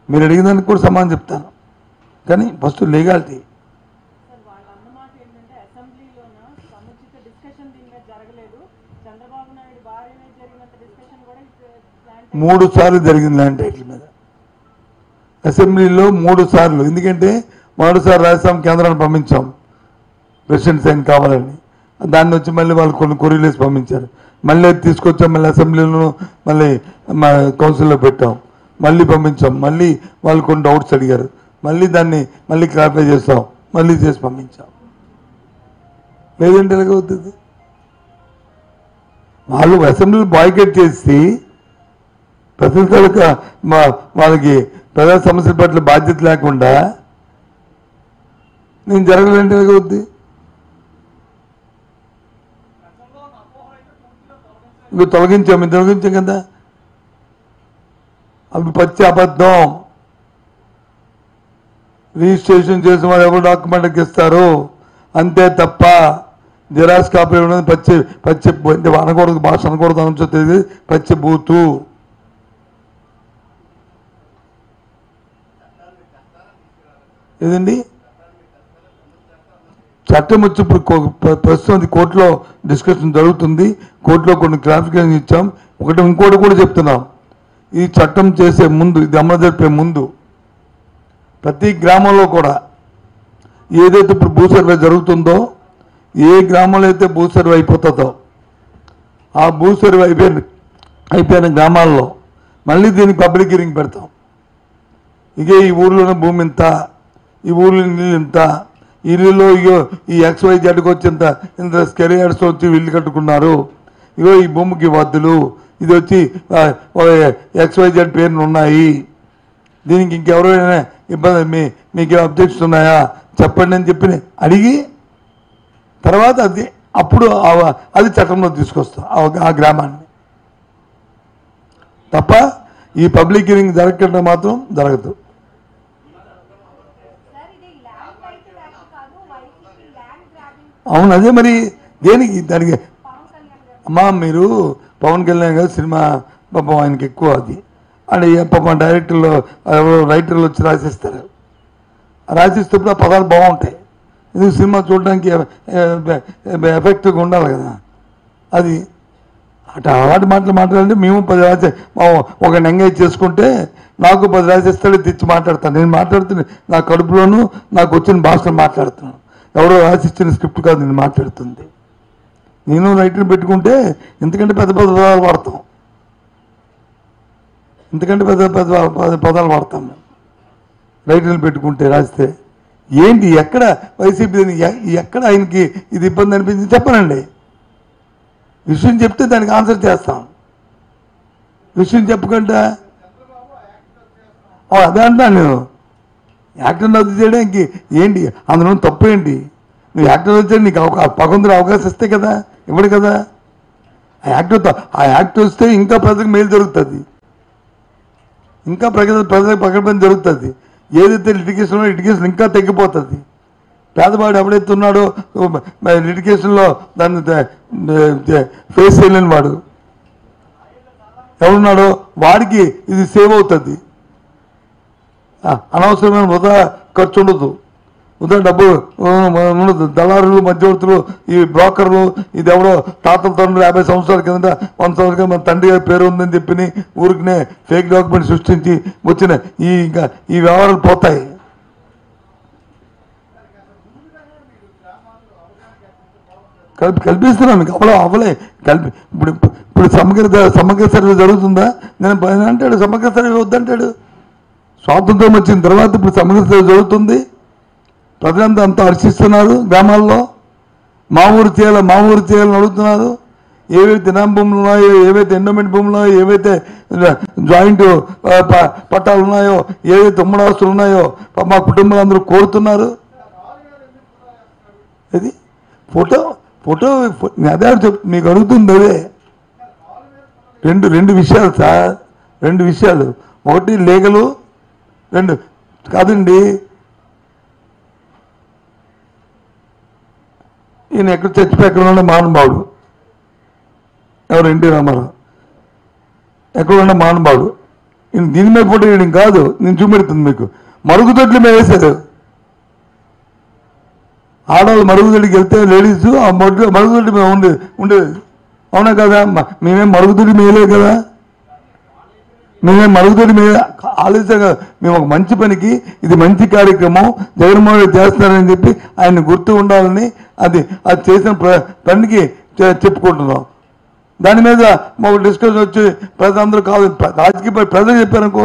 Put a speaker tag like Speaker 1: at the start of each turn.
Speaker 1: మీరు అడిగిన దానికి కూడా సమాధానం చెప్తాను, కానీ ఫస్ట్ లీగాలిటీ. మూడు సార్లు జరిగింది ల్యాండ్ టైటిల్ మీద అసెంబ్లీలో 3 సార్లు. ఎందుకంటే మొదటిసారి రాజస్థాన్ కేంద్రాన్ని పంపించాం ప్రెసిడెంట్ సైన్ కావాలని, దాన్ని వచ్చి మళ్ళీ వాళ్ళు కొన్ని కొరీలేసి పంపించారు. మళ్ళీ అది తీసుకొచ్చాం, మళ్ళీ అసెంబ్లీలో మళ్ళీ మా కౌన్సిల్లో పెట్టాం, మళ్ళీ పంపించాం, మళ్ళీ వాళ్ళు కొన్ని డౌట్స్ అడిగారు, మళ్ళీ దాన్ని మళ్ళీ క్లారిఫై చేస్తాం, మళ్ళీ చేసి పంపించాం. లేదంటే ఎలాగవుతుంది? వాళ్ళు అసెంబ్లీ బాయ్కట్ చేసి ప్రతినిధులకు వాళ్ళకి ప్రజా సమస్యల పట్ల బాధ్యత లేకుండా నేను జరగలేంటే ఎలాగవుద్ది? ఇంకో తొలగించాం కదా, అవి పచ్చి అబద్ధం. రిజిస్ట్రేషన్ చేసిన వాళ్ళు ఎవరు డాక్యుమెంట్కి ఇస్తారు అంతే తప్ప జిరాక్స్ కాపీ ఉన్నది పచ్చి పచ్చి అంటే అనకూడదు, భాష అనకూడదు అనుకుంటుంది, పచ్చి బూతు. ఏదండి చట్టం వచ్చి ఇప్పుడు ప్రస్తుతం కోర్టులో డిస్కషన్ జరుగుతుంది, కోర్టులో కొన్ని క్లారిఫికేషన్ ఇచ్చాం. ఇంకోటి కూడా చెప్తున్నాం, ఈ చట్టం చేసే ముందు, ఇది అమలు జరిపే ముందు ప్రతి గ్రామంలో కూడా ఏదైతే ఇప్పుడు భూ సర్వే జరుగుతుందో, ఏ గ్రామంలో అయితే భూ సర్వే అయిపోతుందో ఆ భూ సర్వే అయిపోయిన గ్రామాల్లో మళ్ళీ దీనికి పబ్లిక్ హియరింగ్ పెడతాం. ఇక ఈ ఊర్లోనే భూమి ఇంత, ఈ ఊర్లో నీళ్ళు ఇంత, ఈ నీళ్ళు ఇగో ఈ XYZకి వచ్చి ఇంత స్కెరియార్స్ వచ్చి ఇల్లు కట్టుకున్నారు, ఇగో ఈ భూమికి వద్దులు, ఇది వచ్చి XYZ పేర్లు ఉన్నాయి, దీనికి ఇంకెవరైనా ఇబ్బంది మీకు అబ్జెక్షన్స్ ఉన్నాయా చెప్పండి అని చెప్పి అడిగి తర్వాత అప్పుడు అది చట్టంలో తీసుకొస్తాం ఆ గ్రామాన్ని. తప్ప ఈ పబ్లిక్ హియరింగ్ జరగకుండా మాత్రం జరగదు. అవును, అదే మరి దేనికి దానికి అమ్మా మీరు పవన్ కళ్యాణ్ గారు సినిమా పాపం ఆయనకి ఎక్కువ అది అని పాపం డైరెక్టర్లు రైటర్లు వచ్చి రాసిస్తారు, రాసిస్తేప్పుడు ఆ పదాలు బాగుంటాయి, ఎందుకు సినిమా చూడడానికి ఎఫెక్టివ్గా ఉండాలి కదా. అది అలాంటి మాటలు మాట్లాడంటే మేము 10 రాసి ఒక ఎంగేజ్ చేసుకుంటే నాకు 10 రాసిస్తాడు, తెచ్చి మాట్లాడతాను. నేను మాట్లాడుతున్నా నా కడుపులోనూ నాకు వచ్చిన భాషలో మాట్లాడుతున్నాను, ఎవరో రాసిచ్చిన స్క్రిప్ట్ కాదు నేను మాట్లాడుతుంది. నేను రైటర్ని పెట్టుకుంటే ఇంతకంటే పెద్ద పదాలు వాడతాం, ఇంతకంటే పెద్ద పదాలు వాడతాం మేము రైటర్లు పెట్టుకుంటే రాస్తే. ఏంటి ఎక్కడ వైసీపీ ఎక్కడ ఆయనకి ఇది ఇబ్బంది అనిపించింది చెప్పనండి, విషయం చెప్తే దానికి ఆన్సర్ చేస్తాం. విషయం చెప్పకుండా అదే అంటాను నేను, యాక్టర్ రద్దు చేయడానికి ఏంటి అందులో తప్పు ఏంటి? నువ్వు యాక్టర్ వచ్చే నీకు పగొందరు అవకాశం ఇస్తే కదా, ఇవ్వడు కదా. ఆ యాక్టర్ వస్తే ఇంకా ప్రజలకు మేలు జరుగుతుంది, ఇంకా ప్రజలకు పగడపని జరుగుతుంది. ఏదైతే లిటిగేషన్ ఇంకా తగ్గిపోతుంది. పేదవాడు ఎవడైతే ఉన్నాడో లిటిగేషన్లో దాన్ని ఫేస్ చేయలేని వాడు ఎవడున్నాడో వాడికి ఇది సేవ్ అవుతుంది. అనవసరమైన వృధా ఖర్చు ఉండదు, వృధా డబ్బు ఉండదు. దళారులు, మధ్యవర్తులు, ఈ బ్రోకర్లు, ఇది ఎవడో తాతల తండ్రులు 50 సంవత్సరాల కింద 100 సంవత్సరాల కింద మన తండ్రి గారి పేరు ఉందని చెప్పి ఊరికినే ఫేక్ డాక్యుమెంట్ సృష్టించి వచ్చిన ఈ వ్యవహారాలు పోతాయి. కల్పిస్తున్నాం మీకు అవలే ఇప్పుడు సమగ్ర సర్వే జరుగుతుందా? నేను అంటాడు సమగ్ర సర్వే వద్దంటాడు. స్వాతంత్రం వచ్చిన తర్వాత ఇప్పుడు సమగ్ర సర్వే జరుగుతుంది, ప్రజలంతా అంతా హర్షిస్తున్నారు. గ్రామాల్లో మా ఊరు చేయాలని అడుగుతున్నారు. ఏవైతే ఇనాం భూములు ఉన్నాయో, ఏవైతే ఎండోమెంట్ భూములు ఉన్నాయో, ఏవైతే జాయింట్ పట్టాలు ఉన్నాయో, ఏవైతే ఉమ్మడి ఆస్తులు ఉన్నాయో మా కుటుంబాలు అందరూ కోరుతున్నారు. ఇది ఫోటో అదే మీకు అడుగుతుంది. అదే రెండు విషయాలు సార్, 2 విషయాలు. ఒకటి లీగలు, 2 కాదండి. ఈయన ఎక్కడ చచ్చిపోయి ఎక్కడ ఉన్న మహానుభావుడు ఎవరు? ఎన్టీ రామారావు. ఎక్కడ ఉన్న మహానుభావుడు దీని మీద ఫోటో వేయడం కాదు, నేను చూపెడుతుంది మీకు. మరుగుదొడ్ల మీద వేశారు. ఆడవాళ్ళు మరుగుదొడ్డికి వెళ్తే లేడీస్ ఆ మరుగుదొడ్డి మీద ఉండేది. అవునా కదా? మేమేం మరుగుదొడ్డి మేయలేదు కదా, మేమేం మరుగుదొడ్డి మీద ఆలోచన కదా. మేము ఒక మంచి పనికి, ఇది మంచి కార్యక్రమం జగన్మోహన్ రెడ్డి చేస్తున్నారని చెప్పి ఆయన గుర్తు ఉండాలని అది చేసిన పనికి చెప్పుకుంటున్నాం. దాని మీద మాకు డిస్కషన్ వచ్చి ప్రజలందరూ కాదు, రాజకీయ ప్రజలు చెప్పారనుకో